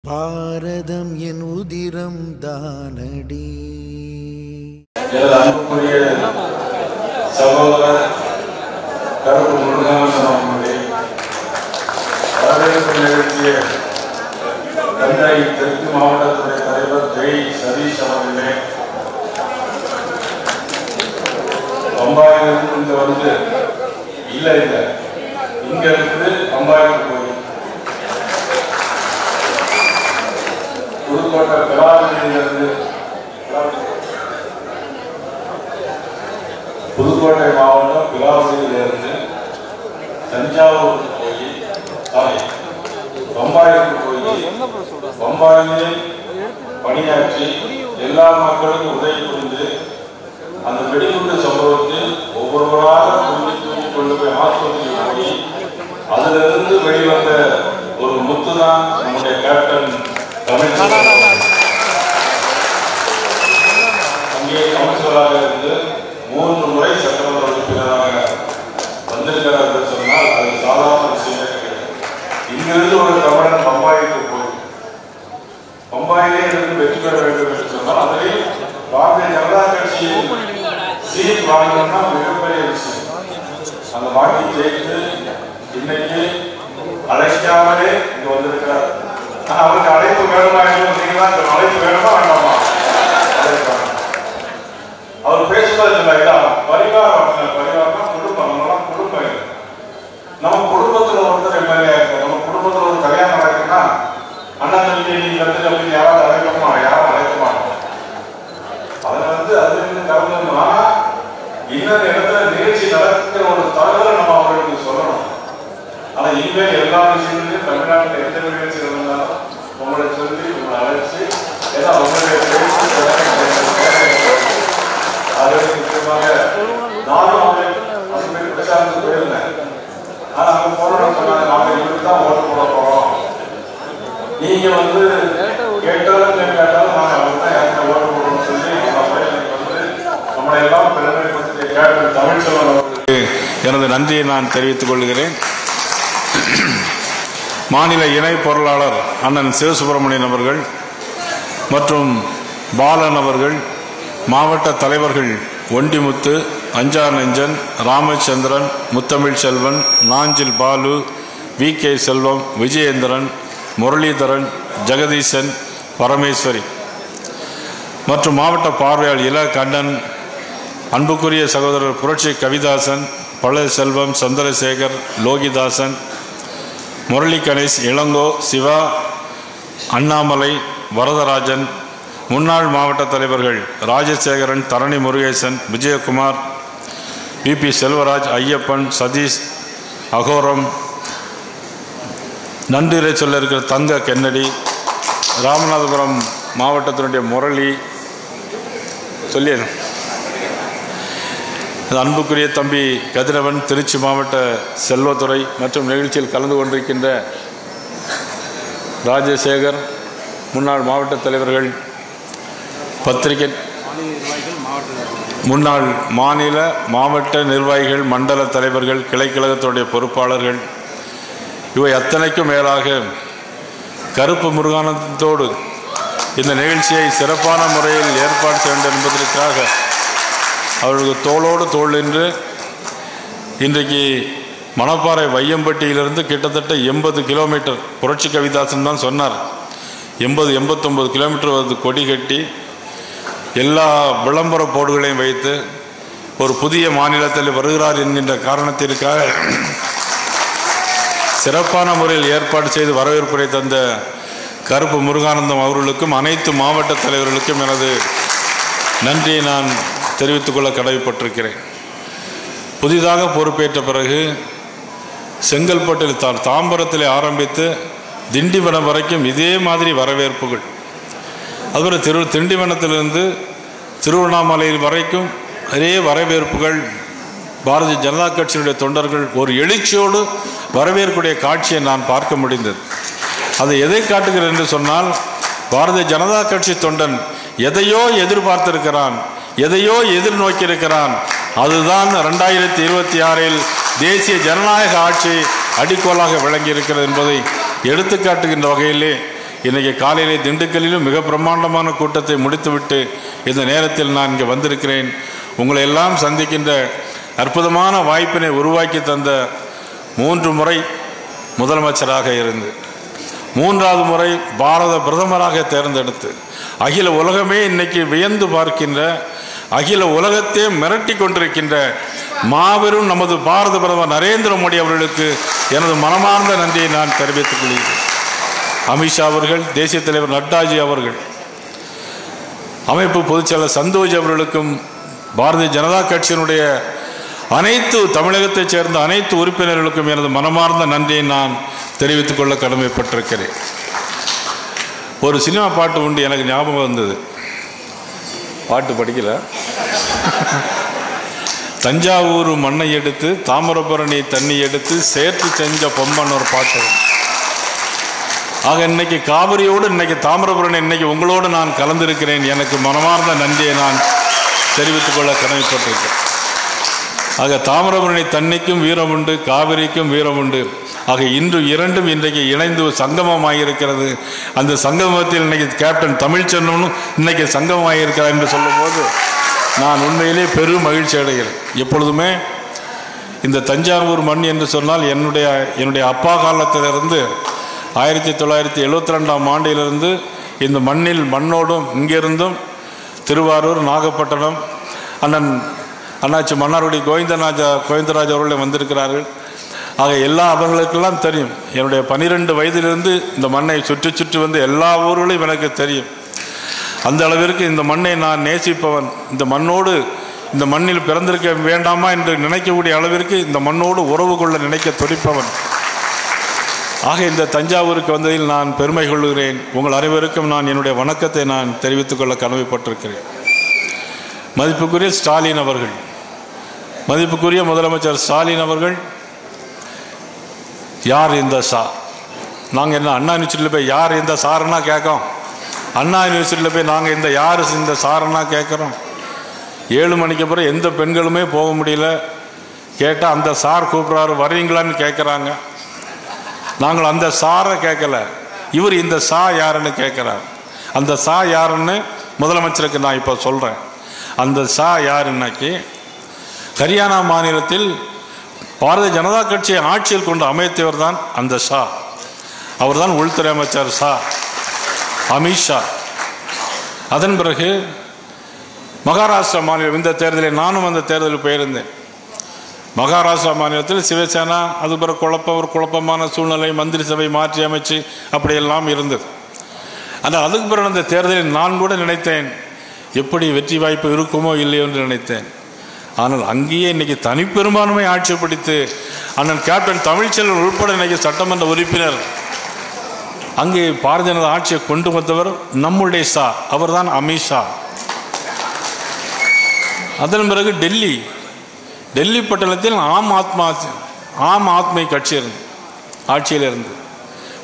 பாரதம் என் உதிரம் தானடி. அன்புக்குரிய சகோதரர் கருப்பு முருகானந்தம் அவர்களே, வரவேற்பு நிகழ்ச்சிய தஞ்சை தெற்கு மாவட்டத்துடைய தலைவர் ஜெய் சதீஷ் அவர்களே, பம்பாயிலிருந்து இங்க வந்து இல்லை இங்க இருந்து பம்பாய்க்கு போய் புதுக்கோட்டை பிலாவதியிலிருந்து புதுக்கோட்டை மாவட்டம் பிலாவதியிலிருந்து தஞ்சாவூருக்கு போய் பம்பாய்க்கு போய் பம்பாயிலே பணியாற்றி எல்லா மக்களுக்கும் உதவி புரிந்து அந்த வெடிகுண்டு சம்பவத்தில் ஒவ்வொருவராக தூக்கி கொண்டு போய் ஆஸ்பத்திரியில் போய் அதிலிருந்து வெளிவந்த ஒரு முத்து தான் நம்முடைய கேப்டன் அங்கே கமிஷனராக இருந்து 3 முறை சட்டமன்ற உறுப்பினராக வந்திருக்கிறார் என்று சொன்னால் அது சாதாரண விஷயமே கிடையாது. இங்கிருந்து ஒரு தமிழன் பம்பாய்க்கு போய் பம்பாயிலே இருந்து வெற்றி பெற வேண்டும் என்று சொன்னால் அதில் பாரதிய ஜனதா கட்சியில் சீட் வாங்கணும்னா மிகப்பெரிய விஷயம். அந்த வாங்கி ஜெயித்து இன்னைக்கு அழைக்காமலே இங்க வந்திருக்கிறார். அவருக்கு அழைப்பு வேணுமா அழைப்பு வேணுமா வேண்டாமா? அவர் பேசுவது இல்லை, பரிவாரம் பரிவாரம் குடும்பம், நம்மளாம் குடும்பம். நம்ம குடும்பத்துல ஒருத்தர் எம்எல்ஏ இருக்கு, நம்ம குடும்பத்துல ஒரு கல்யாணம் நடக்குன்னா அண்ணா தம்பி நீங்க அப்படின்னு யாராவது அழைக்கமா? யாரும் அழைக்க மாட்டோம். அதுல அது கலந்துமா இன்னொரு இடத்துல நிகழ்ச்சி நடக்கிற ஒரு தகவலை நம்ம அவர்களுக்கு சொல்லணும். ஆனா இனிமேல் எல்லா விஷயங்களையும் தமிழ்நாட்டில் எந்த நிகழ்ச்சி இருந்தாலும் உங்களை சொல்லி உங்களை அழைச்சி ஏன்னா உங்களுடைய அது முக்கியமாக நானும் அவங்களை பிரச்சாரத்துக்கு போயிருந்தேன். ஆனா அவங்க போறோம்னு சொன்னாங்க, நாம இப்படி தான் ஓட்டு போட போறோம், நீங்க கேட்டாலும் கேட்டாலும் நாங்க அவங்க தான் யாருக்கும் ஓட்டு போடணும்னு சொல்லி நம்மளை எல்லாம் பெருமைப்படுத்திய கேப்டன் தமிழ்ச்செல்வன் அவர்களுக்கு எனது நன்றியை நான் தெரிவித்துக் கொள்கிறேன். மாநில இணை பொருளாளர் அண்ணன் சிவசுப்பிரமணியன் அவர்கள் மற்றும் பாலன் அவர்கள், மாவட்ட தலைவர்கள் ஒண்டிமுத்து, அஞ்சார் நெஞ்சன், ராமச்சந்திரன், முத்தமிழ் செல்வன், நாஞ்சில் பாலு, வி.கே. செல்வம், விஜயேந்திரன், முரளிதரன், ஜெகதீசன், பரமேஸ்வரி மற்றும் மாவட்ட பார்வையாளர் இல கண்ணன், அன்புக்குரிய சகோதரர் புரட்சி கவிதாசன், பழ செல்வம், சந்திரசேகர், லோகிதாசன், முரளி கணேஷ், இளங்கோ, சிவா, அண்ணாமலை, வரதராஜன், முன்னாள் மாவட்ட தலைவர்கள் ராஜசேகரன், தரணி முருகேசன், விஜயகுமார், வி.பி. செல்வராஜ், ஐயப்பன், சதீஷ், அகோரம், நன்றிரை சொல்ல இருக்கிற தங்க கென்னடி, ராமநாதபுரம் மாவட்டத்தினுடைய முரளி சொல்லி அன்புக்குரிய தம்பி கதிரவன், திருச்சி மாவட்ட செல்வத்துறை மற்றும் நிகழ்ச்சியில் கலந்து கொண்டிருக்கின்ற ராஜசேகர், முன்னாள் மாவட்ட தலைவர்கள், பத்திரிகை முன்னாள் மாநில மாவட்ட நிர்வாகிகள், மண்டல தலைவர்கள், கிளைக்கழகத்துடைய பொறுப்பாளர்கள், இவை அத்தனைக்கும் மேலாக கருப்பு முருகானந்தத்தோடு இந்த நிகழ்ச்சியை சிறப்பான முறையில் ஏற்பாடு செய்ய வேண்டும் என்பதற்காக அவர்களுக்கு தோளோடு தோள் நின்று இன்றைக்கு மணப்பாறை வையம்பட்டியிலிருந்து கிட்டத்தட்ட 80 கிலோமீட்டர், புரட்சி கவிதாசன் தான் சொன்னார், 80-89 கிலோமீட்டர் வந்து கொடி கட்டி எல்லா விளம்பர போர்டுகளையும் வைத்து ஒரு புதிய மாநிலத்தில் வருகிறார் என்கின்ற காரணத்திற்காக சிறப்பான முறையில் ஏற்பாடு செய்து வரவேற்புரை தந்த கருப்பு முருகானந்தம் அவர்களுக்கும் அனைத்து மாவட்ட தலைவர்களுக்கும் எனது நன்றியை நான் தெரிவித்துக் கொள்ள கடமைப்பட்டிருக்கிறேன். புதிதாக பொறுப்பேற்ற பிறகு செங்கல்பட்டில் தாம்பரத்தில் ஆரம்பித்து திண்டிவனம் வரைக்கும் இதே மாதிரி வரவேற்புகள், அதுபோல் திண்டிவனத்திலிருந்து திருவண்ணாமலையில் வரைக்கும் அதே வரவேற்புகள், பாரதிய ஜனதா கட்சியினுடைய தொண்டர்கள் ஒரு எழுச்சியோடு வரவேற்கக்கூடிய காட்சியை நான் பார்க்க முடிந்தது. அது எதை காட்டுகிறது என்று சொன்னால், பாரதிய ஜனதா கட்சி தொண்டன் எதையோ எதிர்பார்த்திருக்கிறான், எதையோ எதிர்நோக்கியிருக்கிறான். அதுதான் 2026 தேசிய ஜனநாயக ஆட்சி அடிக்கோலாக விளங்கி இருக்கிறது என்பதை எடுத்துக்காட்டுகின்ற வகையிலே இன்றைக்கி காலையிலே திண்டுக்கல்லிலும் மிக பிரம்மாண்டமான கூட்டத்தை முடித்துவிட்டு இந்த நேரத்தில் நான் இங்கே வந்திருக்கிறேன். உங்களை எல்லாம் சந்திக்கின்ற அற்புதமான வாய்ப்பினை உருவாக்கி தந்த 3 முறை முதலமைச்சராக இருந்து 3வது முறை பாரத பிரதமராக தேர்ந்தெடுத்து அகில உலகமே இன்னைக்கு வியந்து பார்க்கின்ற, அகில உலகத்தை மிரட்டி கொண்டிருக்கின்ற மாபெரும் நமது பாரத பிரதமர் நரேந்திர மோடி அவர்களுக்கு எனது மனமார்ந்த நன்றியை நான் தெரிவித்துக் கொள்கிறேன். அமித்ஷா அவர்கள், தேசிய தலைவர் நட்டாஜி அவர்கள், அமைப்பு பொதுச்செயலர் சந்தோஷ் அவர்களுக்கும் பாரதிய ஜனதா கட்சியினுடைய அனைத்து தமிழகத்தைச் சேர்ந்த அனைத்து உறுப்பினர்களுக்கும் எனது மனமார்ந்த நன்றியை நான் தெரிவித்துக் கொள்ள கடமைப்பட்டிருக்கிறேன். ஒரு சினிமா பாட்டு உண்டு, எனக்கு ஞாபகம் வந்தது. பாட்டு படிக்கல. தஞ்சாவூர் மண்ணை எடுத்து தாமிரபரணி தண்ணி எடுத்து சேர்த்து செஞ்ச பொம்மன் ஒரு பாட்டு. ஆக இன்னைக்கு காவிரியோடு இன்னைக்கு தாமிரபரணி இன்னைக்கு உங்களோடு நான் கலந்திருக்கிறேன். எனக்கு மனமார்ந்த நன்றியை நான் தெரிவித்துக் கொள்ள கடமைப்பட்டிருக்கிறேன். ஆக தாமிரபரணி தண்ணிக்கும் வீரம் உண்டு, காவிரிக்கும் வீரம் உண்டு. ஆக இன்று இரண்டும் இன்றைக்கு இணைந்து சங்கமமாயிருக்கிறது. அந்த சங்கமத்தில் இன்னைக்கு கேப்டன் தமிழ்ச்செல்வனும் இன்னைக்கு சங்கமமாயிருக்கிறார் என்று சொல்லும்போது நான் உண்மையிலே பெரும் மகிழ்ச்சி அடைகிறேன். எப்பொழுதுமே இந்த தஞ்சாவூர் மண் என்று சொன்னால் என்னுடைய அப்பா காலத்திலிருந்து 1972ஆம் ஆண்டிலிருந்து இந்த மண்ணோடும் இங்கிருந்தும் திருவாரூர், நாகப்பட்டினம், அண்ணாச்சி மன்னார்குடி கோவிந்தராஜ் அவர்களே வந்திருக்கிறார்கள். ஆக எல்லா அவர்களுக்கெல்லாம் தெரியும். என்னுடைய 12 வயதிலிருந்து இந்த மண்ணை சுற்றி சுற்றி வந்து எல்லா ஊர்களையும் எனக்கு தெரியும். அந்த அளவிற்கு இந்த மண்ணை நான் நேசிப்பவன். இந்த மண்ணோடு, இந்த மண்ணில் பிறந்திருக்க வேண்டாமா என்று நினைக்கக்கூடிய அளவிற்கு இந்த மண்ணோடு உறவு கொள்ள நினைக்க துடிப்பவன். ஆக இந்த தஞ்சாவூருக்கு வந்ததில் நான் பெருமை கொள்கிறேன். உங்கள் அனைவருக்கும் நான் என்னுடைய வணக்கத்தை நான் தெரிவித்துக் கொள்ள கடமைப்பட்டிருக்கிறேன். மதிப்புக்குரிய ஸ்டாலின் அவர்கள், மதிப்புக்குரிய முதலமைச்சர் ஸ்டாலின் அவர்கள், யார் இந்த சா? நாங்கள் என்ன அண்ணா யூனிவர்சிட்டியில் போய் யார் இந்த சாருன்னா கேட்கோம்? அண்ணா யூனிவர்சிட்டியில் போய் நாங்கள் இந்த யார் இந்த சாருன்னா கேட்குறோம்? 7 மணிக்கு அப்புறம் எந்த பெண்களுமே போக முடியல. கேட்டால் அந்த சார் கூப்பிட்றாரு, வரீங்களான்னு கேட்குறாங்க. நாங்கள் அந்த சாரை கேட்கல, இவர் இந்த சா யாருன்னு கேட்குறார். அந்த சா யாருன்னு முதலமைச்சருக்கு நான் இப்போ சொல்கிறேன். அந்த சா யாருன்னாக்கி ஹரியானா மாநிலத்தில் பாரதிய ஜனதா கட்சியை ஆட்சியில் கொண்டு அமைத்தவர் தான் அந்த ஷா. அவர் தான் உள்துறை அமைச்சர் ஷா அமித்ஷா. அதன் பிறகு மகாராஷ்டிரா மாநிலம், இந்த தேர்தலில் நானும் அந்த தேர்தலில் போயிருந்தேன். மகாராஷ்டிரா மாநிலத்தில் சிவசேனா, அது பிறகு ஒரு குழப்பமான சூழ்நிலை, மந்திரி சபை மாற்றி அமைச்சு அப்படியெல்லாம் இருந்தது. ஆனால் அதுக்கு பிறகு அந்த தேர்தலில் நான் கூட நினைத்தேன் எப்படி வெற்றி வாய்ப்பு இருக்குமோ இல்லையோ என்று நினைத்தேன். ஆனால் அங்கேயே இன்னைக்கு தனிப்பெரும்பான்மை ஆட்சி பிடித்து அண்ணன் கேப்டன் தமிழ்ச்செல்வன் உட்பட இன்னைக்கு சட்டமன்ற உறுப்பினர் அங்கே பாரதிய ஜனதா ஆட்சியை கொண்டு வந்தவர் நம்முடைய ஷா, அவர் தான் அமித்ஷா. அதன் பிறகு டெல்லி பட்டணத்தில் ஆம் ஆத்மி கட்சி ஆட்சியில் இருந்து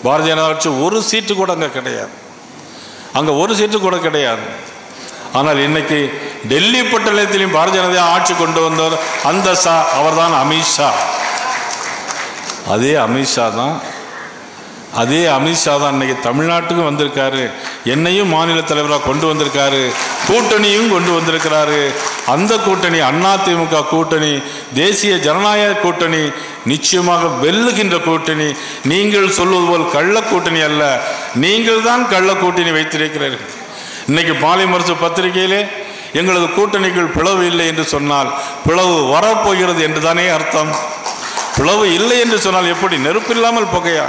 பாரதிய ஜனதா கட்சி ஒரு சீட்டு கூட அங்கே கிடையாது. அங்கே ஒரு சீட்டு கூட கிடையாது. ஆனால் இன்னைக்கு டெல்லி பட்டணத்திலும் பாரதிய ஜனதா ஆட்சி கொண்டு வந்தவர் அந்த ஷா, அவர் தான் அமித்ஷா. அதே அமித்ஷா தான் இன்னைக்கு தமிழ்நாட்டுக்கும் வந்திருக்காரு. என்னையும் மாநில தலைவராக கொண்டு வந்திருக்காரு. கூட்டணியும் கொண்டு வந்திருக்கிறாரு. அந்த கூட்டணி அதிமுக கூட்டணி, தேசிய ஜனநாயக கூட்டணி, நிச்சயமாக வெல்லுகின்ற கூட்டணி. நீங்கள் சொல்வது போல் கள்ள கூட்டணி அல்ல, நீங்கள் தான் கள்ள கூட்டணி வைத்திருக்கிறீர்கள். இன்னைக்கு பாலிமர்சு பத்திரிகையிலே எங்களது கூட்டணிக்குள் பிளவு இல்லை என்று சொன்னால் பிளவு வரப்போகிறது என்று தானே அர்த்தம். பிளவு இல்லை என்று சொன்னால் எப்படி? நெருப்பில்லாமல் புகையா?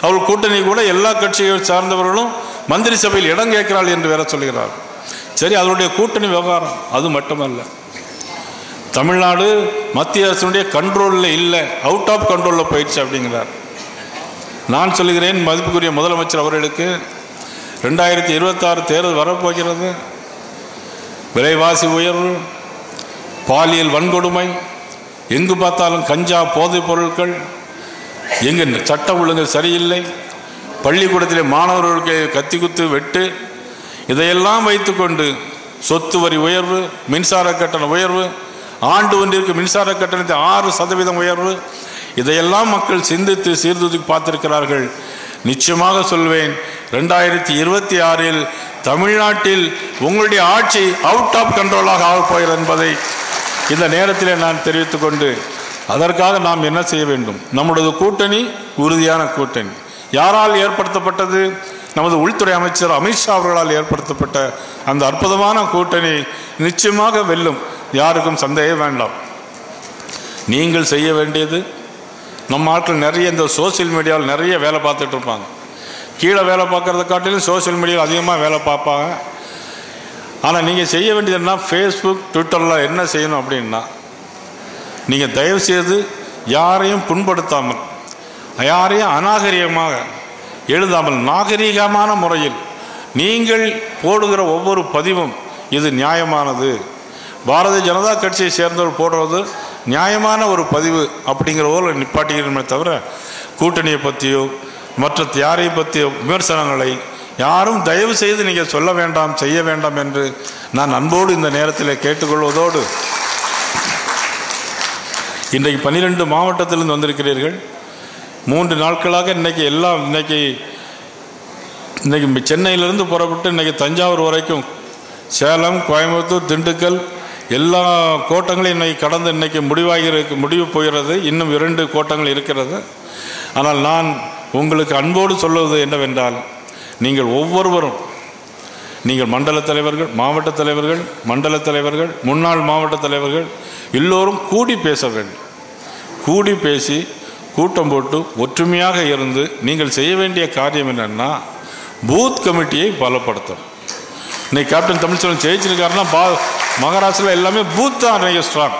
அவள் கூட்டணி கூட எல்லா கட்சிகளை சார்ந்தவர்களும் மந்திரி சபையில் இடம் கேட்கிறாள் என்று வேற சொல்கிறார். சரி, அதனுடைய கூட்டணி விவகாரம் அது மட்டுமல்ல. தமிழ்நாடு மத்திய அரசுடைய கண்ட்ரோலில் இல்லை, அவுட் ஆஃப் கண்ட்ரோலில் போயிடுச்சு அப்படிங்கிறார். நான் சொல்லுகிறேன், மதிப்புக்குரிய முதலமைச்சர் அவர்களுக்கு 2026 தேர்தல் வரப்போகிறது. விலைவாசி உயர்வு, பாலியல் வன்கொடுமை, எங்கு பார்த்தாலும் கஞ்சா, போதைப் பொருட்கள், எங்கு சட்ட ஒழுங்கு சரியில்லை, பள்ளிக்கூடத்திலே மாணவர்களுக்கு கத்தி குத்து வெட்டு, இதையெல்லாம் வைத்துக்கொண்டு சொத்து வரி உயர்வு, மின்சார கட்டண உயர்வு, ஆண்டு ஒன்றிற்கு மின்சார கட்டணத்தை 6% உயர்வு, இதையெல்லாம் மக்கள் சிந்தித்து சீர்தூக்கி பார்த்திருக்கிறார்கள். நிச்சயமாக சொல்வேன், 2026 தமிழ்நாட்டில் உங்களுடைய ஆட்சி அவுட் ஆஃப் கண்ட்ரோலாக ஆகப்போகிறது என்பதை இந்த நேரத்தில் நான் தெரிவித்துக் கொண்டு, அதற்காக நாம் என்ன செய்ய வேண்டும்? நம்முடைய கூட்டணி உறுதியான கூட்டணி. யாரால் ஏற்படுத்தப்பட்டது? நமது உள்துறை அமைச்சர் அமித்ஷா அவர்களால் ஏற்படுத்தப்பட்ட அந்த அற்புதமான கூட்டணி நிச்சயமாக வெல்லும். யாருக்கும் சந்தேகம் வேண்டாம். நீங்கள் செய்ய வேண்டியது, நம்ம ஆட்கள் நிறைய இந்த சோசியல் மீடியாவில் நிறைய வேலை பார்த்துட்டு இருப்பாங்க. கீழே வேலை பார்க்குறத காட்டிலும் சோசியல் மீடியாவில் அதிகமாக வேலை பார்ப்பாங்க. ஆனால் நீங்கள் செய்ய வேண்டியதுன்னா, ஃபேஸ்புக் ட்விட்டரில் என்ன செய்யணும் அப்படின்னா, நீங்கள் தயவுசெய்து யாரையும் புண்படுத்தாமல், யாரையும் அநாகரிகமாக எழுதாமல், நாகரீகமான முறையில் நீங்கள் போடுகிற ஒவ்வொரு பதிவும் இது நியாயமானது, பாரதிய ஜனதா கட்சியை சேர்ந்தவர் போடுறது நியாயமான ஒரு பதிவு அப்படிங்கிற போல நிப்பாட்டுகிறோமே தவிர, கூட்டணியை பற்றியோ மற்ற யாரை பற்றியோ விமர்சனங்களை யாரும் தயவு செய்து நீங்கள் சொல்ல வேண்டாம், செய்ய வேண்டாம் என்று நான் அன்போடு இந்த நேரத்தில் கேட்டுக்கொள்வதோடு, இன்றைக்கு 12 மாவட்டத்திலிருந்து வந்திருக்கிறீர்கள். 3 நாட்களாக இன்னைக்கு சென்னையிலிருந்து புறப்பட்டு இன்னைக்கு தஞ்சாவூர் வரைக்கும், சேலம், கோயம்புத்தூர், திண்டுக்கல் எல்லா கோட்டங்களையும் இன்னைக்கு கடந்து இன்னைக்கு முடிவு போகிறது. இன்னும் 2 கோட்டங்கள் இருக்கிறது. ஆனால் நான் உங்களுக்கு அன்போடு சொல்வது என்னவென்றால், நீங்கள் ஒவ்வொருவரும், நீங்கள் மண்டல தலைவர்கள், மாவட்ட தலைவர்கள், மண்டல தலைவர்கள், முன்னாள் மாவட்ட தலைவர்கள் எல்லோரும் கூடி பேச வேண்டும். கூடி பேசி கூட்டம் போட்டு ஒற்றுமையாக இருந்து நீங்கள் செய்ய வேண்டிய காரியம் என்னன்னா, பூத் கமிட்டியை பலப்படுத்தும். இன்னைக்கு கேப்டன் தமிழ்ச்செல்வன் ஜெயிச்சிருக்காருன்னா மகாராஷ்டிராவில் எல்லாமே பூத் தான் நிறைய ஸ்ட்ராங்.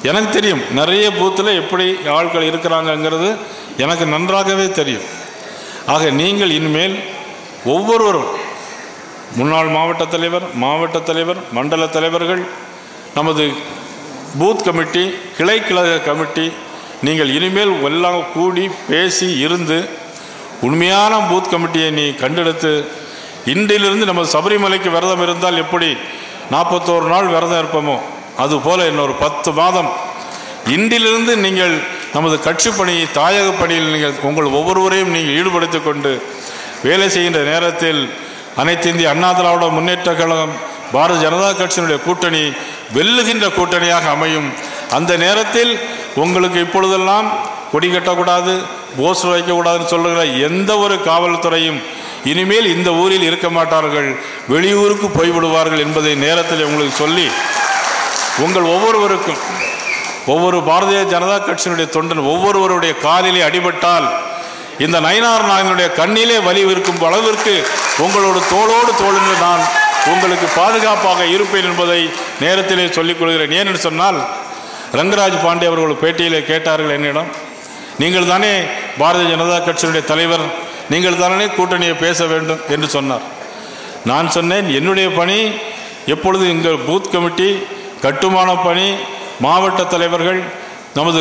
எனக்கு தெரியும் நிறைய பூத்தில் எப்படி ஆட்கள் இருக்கிறாங்கங்கிறது எனக்கு நன்றாகவே தெரியும். ஆக நீங்கள் இனிமேல் ஒவ்வொருவரும், முன்னாள் மாவட்ட தலைவர், மண்டல தலைவர்கள், நமது பூத் கமிட்டி, கிளை கழக கமிட்டி, நீங்கள் இனிமேல் எல்லாம் கூடி பேசி இருந்து உண்மையான பூத் கமிட்டியை நீ கண்டெடுத்து, இன்றிலிருந்து நமது சபரிமலைக்கு விரதம் இருந்தால் எப்படி 41 நாள் விரதம் இருப்போமோ அதுபோல் இன்னொரு 10 மாதம் இன்றிலிருந்து நீங்கள் நமது கட்சி பணி, தாயக பணியில் நீங்கள் உங்கள் ஒவ்வொருவரையும் நீங்கள் ஈடுபடுத்திக் கொண்டு வேலை செய்கின்ற நேரத்தில் அனைத்து இந்திய அண்ணா திராவிட முன்னேற்ற கழகம், பாரதிய ஜனதா கட்சியினுடைய கூட்டணி வெல்லுகின்ற கூட்டணியாக அமையும். அந்த நேரத்தில் உங்களுக்கு இப்பொழுதெல்லாம் கொடி கட்டக்கூடாது, போஸ்டர் வைக்கக்கூடாதுன்னு சொல்லுகிற எந்த ஒரு காவல்துறையும் இனிமேல் இந்த ஊரில் இருக்க மாட்டார்கள், வெளியூருக்கு போய்விடுவார்கள் என்பதை நேரத்தில் உங்களுக்கு சொல்லி, உங்கள் ஒவ்வொருவருக்கும், ஒவ்வொரு பாரதிய ஜனதா கட்சியினுடைய தொண்டன் ஒவ்வொருவருடைய காலிலே அடிபட்டால் இந்த நயினார் நாயனுடைய கண்ணிலே வலி இருக்கும் அளவிற்கு உங்களோட தோளோடு தோழென்று நான் உங்களுக்கு பாதுகாப்பாக இருப்பேன் என்பதை நேரத்திலே சொல்லிக் கொள்கிறேன். ஏனென்று சொன்னால், ரங்கராஜ் பாண்டே அவர்கள் பேட்டியிலே கேட்டார்கள் என்னிடம், நீங்கள் தானே பாரதிய ஜனதா கட்சியினுடைய தலைவர், நீங்கள் தானே கூட்டணியை பேச வேண்டும் என்று சொன்னார். நான் சொன்னேன், என்னுடைய பணி எப்பொழுது எங்கள் பூத் கமிட்டி, கட்டுமான பணி, மாவட்ட தலைவர்கள், நமது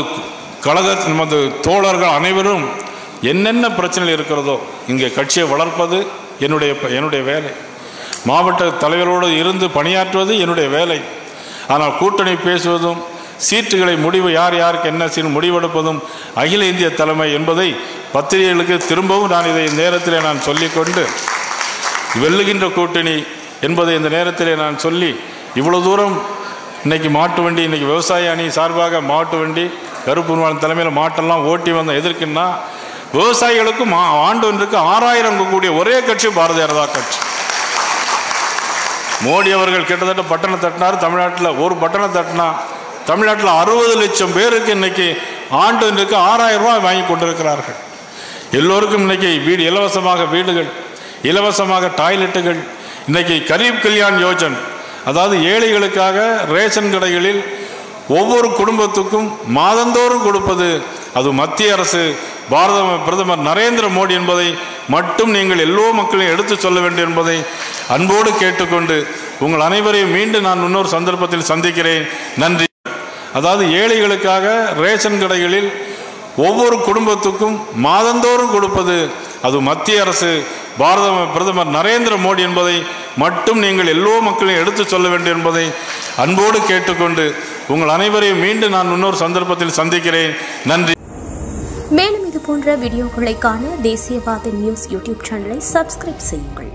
கழக நமது தோழர்கள் அனைவரும் என்னென்ன பிரச்சனைகள் இருக்கிறதோ இங்கே கட்சியை வளர்ப்பது என்னுடைய வேலை. மாவட்ட தலைவரோடு இருந்து பணியாற்றுவது என்னுடைய வேலை. ஆனால் கூட்டணி பேசுவதும், சீட்டுகளை முடிவு யார் யாருக்கு என்ன சீன் முடிவெடுப்பதும் அகில இந்திய தலைமை என்பதை பத்திரிகைகளுக்கு திரும்பவும் நான் இதை நேரத்தில் நான் சொல்லிக்கொண்டு, வெல்லுகின்ற கூட்டணி என்பதை இந்த நேரத்தில் நான் சொல்லி, இவ்வளோ தூரம் இன்றைக்கி மாட்டு வண்டி, இன்றைக்கி விவசாய அணி சார்பாக மாட்டு வண்டி கருப்பு தலைமையில் மாட்டெல்லாம் ஓட்டி வந்த எதற்குன்னா, விவசாயிகளுக்கும் ஆண்டு ஒன்றுக்கு 6000 கூடிய ஒரே கட்சி பாரதிய ஜனதா கட்சி. மோடி அவர்கள் கிட்டத்தட்ட பட்டணம் தட்டினார். தமிழ்நாட்டில் ஒரு பட்டணம் தட்டினா தமிழ்நாட்டில் 60 லட்சம் பேருக்கு இன்னைக்கு ஆண்டு ஒன்றுக்கு 6000 ரூபாய் வாங்கி கொண்டிருக்கிறார்கள். எல்லோருக்கும் இன்னைக்கு இலவசமாக வீடுகள், இலவசமாக டாய்லெட்டுகள், இன்னைக்கு கரீப் கல்யாண் யோஜன், அதாவது ஏழைகளுக்காக ரேஷன் கடைகளில் ஒவ்வொரு குடும்பத்துக்கும் மாதந்தோறும் கொடுப்பது அது மத்திய அரசு, பாரத பிரதமர் நரேந்திர மோடி என்பதை மட்டும் நீங்கள் எல்லோ மக்களையும் எடுத்து சொல்ல வேண்டும் என்பதை அன்போடு கேட்டுக்கொண்டு, உங்கள் அனைவரையும் மீண்டும் நான் இன்னொரு சந்தர்ப்பத்தில் சந்திக்கிறேன். நன்றி. அதாவது ஏழைகளுக்காக ரேஷன் கடைகளில் ஒவ்வொரு குடும்பத்துக்கும் மாதந்தோறும் கொடுப்பது அது மத்திய அரசு, பாரத பிரதமர் நரேந்திர மோடி என்பதை மட்டும் நீங்கள் எல்லோ மக்களையும் எடுத்து சொல்ல வேண்டும் என்பதை அன்போடு கேட்டுக்கொண்டு, உங்கள் அனைவரையும் மீண்டும் நான் இன்னொரு சந்தர்ப்பத்தில் சந்திக்கிறேன். நன்றி. மேலும் இது இதுபோன்ற வீடியோக்களை காண தேசியவாத நியூஸ் யூடியூப் சேனலை சப்ஸ்கிரைப் செய்யுங்கள்.